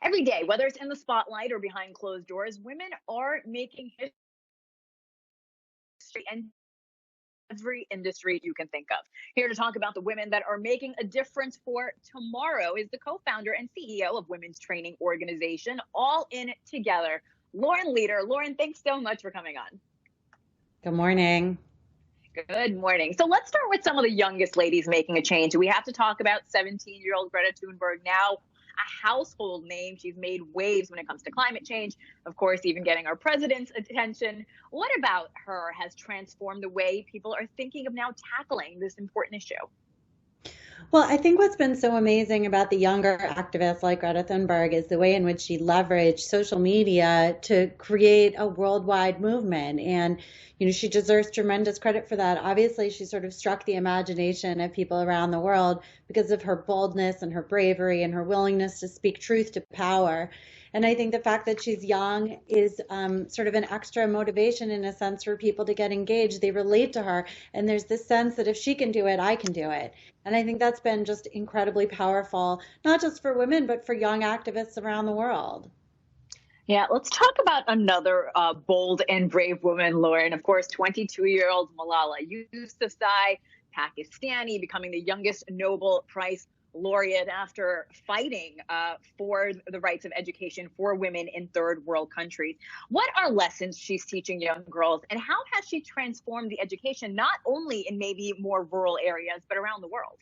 Every day, whether it's in the spotlight or behind closed doors, women are making history and every industry you can think of. Here to talk about the women that are making a difference for tomorrow is the co-founder and CEO of women's training organization, All In Together, Lauren Leader. Lauren, thanks so much for coming on. Good morning. Good morning. So let's start with some of the youngest ladies making a change. We have to talk about 17-year-old Greta Thunberg, now a household name. She's made waves when it comes to climate change, of course, even getting our president's attention. What about her has transformed the way people are thinking of now tackling this important issue? Well, I think what's been so amazing about the younger activists like Greta Thunberg is the way in which she leveraged social media to create a worldwide movement. And, she deserves tremendous credit for that. Obviously, she sort of struck the imagination of people around the world because of her boldness and her bravery and her willingness to speak truth to power. And I think the fact that she's young is sort of an extra motivation in a sense for people to get engaged. They relate to her. And there's this sense that if she can do it, I can do it. And I think that's been just incredibly powerful, not just for women, but for young activists around the world. Yeah, let's talk about another bold and brave woman, Lauren. Of course, 22-year-old Malala Yousafzai, Pakistani, becoming the youngest Nobel Prize laureate after fighting for the rights of education for women in third world countries. What are lessons she's teaching young girls, and how has she transformed the education, not only in maybe more rural areas, but around the world?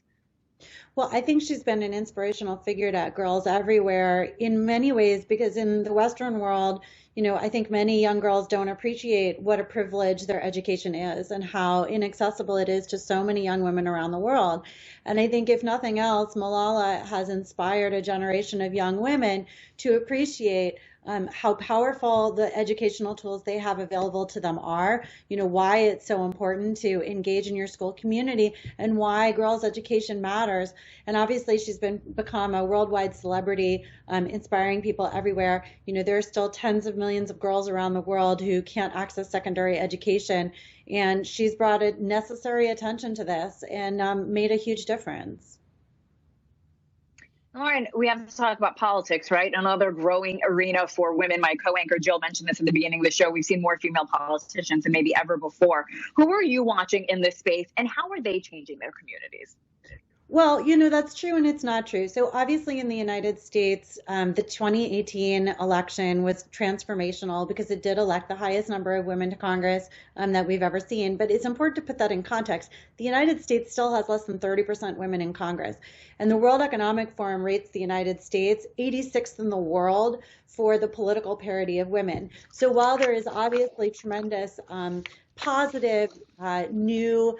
Well, I think she's been an inspirational figure to girls everywhere in many ways, because in the Western world, I think many young girls don't appreciate what a privilege their education is and how inaccessible it is to so many young women around the world. And I think if nothing else, Malala has inspired a generation of young women to appreciate how powerful the educational tools they have available to them are, why it's so important to engage in your school community and why girls' education matters. And obviously she's become a worldwide celebrity, inspiring people everywhere. There are still tens of millions of girls around the world who can't access secondary education. And she's brought a necessary attention to this and made a huge difference. Lauren, we have to talk about politics, right? Another growing arena for women. My co-anchor Jill mentioned this at the beginning of the show. We've seen more female politicians than maybe ever before. Who are you watching in this space, and how are they changing their communities? Well, that's true and it's not true. So obviously in the United States, the 2018 election was transformational because it did elect the highest number of women to Congress that we've ever seen. But it's important to put that in context. The United States still has less than 30% women in Congress. And the World Economic Forum rates the United States 86th in the world for the political parity of women. So while there is obviously tremendous positive, new,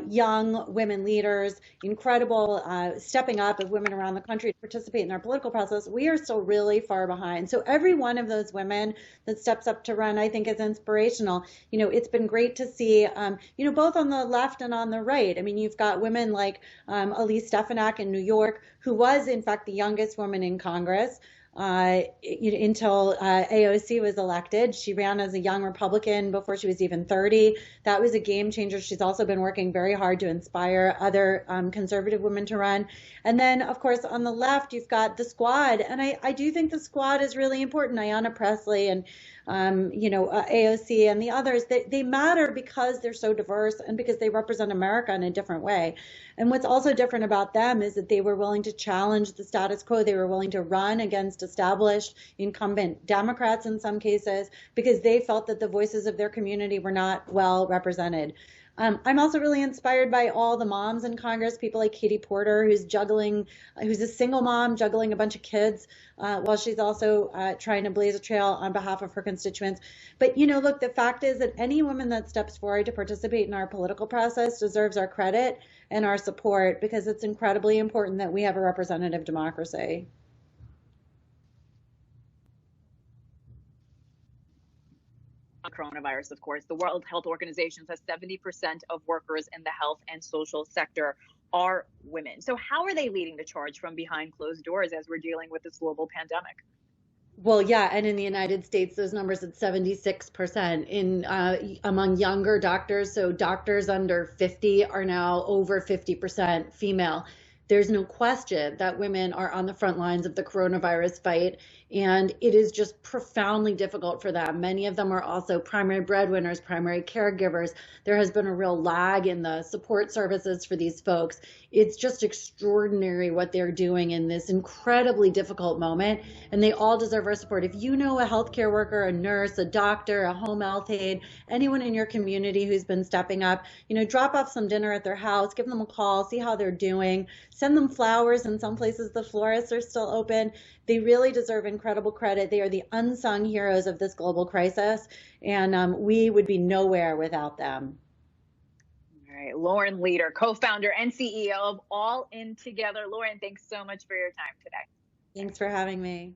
young women leaders, incredible stepping up of women around the country to participate in our political process, we are still really far behind. So every one of those women that steps up to run, I think, is inspirational. It's been great to see, both on the left and on the right. I mean, you've got women like Elise Stefanik in New York, who was, in fact, the youngest woman in Congress. Until AOC was elected. She ran as a young Republican before she was even 30. That was a game changer. She's also been working very hard to inspire other conservative women to run. And then, of course, on the left, you've got the squad. And I do think the squad is really important. Ayanna Pressley and AOC and the others, they matter because they're so diverse and because they represent America in a different way. And what's also different about them is that they were willing to challenge the status quo. They were willing to run against established incumbent Democrats in some cases because they felt that the voices of their community were not well represented. I'm also really inspired by all the moms in Congress, people like Katie Porter, who's a single mom juggling a bunch of kids while she's also trying to blaze a trail on behalf of her constituents. But, look, the fact is that any woman that steps forward to participate in our political process deserves our credit and our support because it's incredibly important that we have a representative democracy. Coronavirus, of course, the World Health Organization says 70% of workers in the health and social sector are women. So how are they leading the charge from behind closed doors as we're dealing with this global pandemic? Well, yeah, and in the United States, those numbers at 76% among younger doctors. So doctors under 50 are now over 50% female. there's no question that women are on the front lines of the coronavirus fight, and it is just profoundly difficult for them. Many of them are also primary breadwinners, primary caregivers. There has been a real lag in the support services for these folks. It's just extraordinary what they're doing in this incredibly difficult moment, and they all deserve our support. If you know a healthcare worker, a nurse, a doctor, a home health aide, anyone in your community who's been stepping up, drop off some dinner at their house, give them a call, see how they're doing, send them flowers. In some places, the florists are still open. They really deserve incredible credit. They are the unsung heroes of this global crisis, and we would be nowhere without them. All right, Lauren Leader, co-founder and CEO of All In Together. Lauren, thanks so much for your time today. Thanks for having me.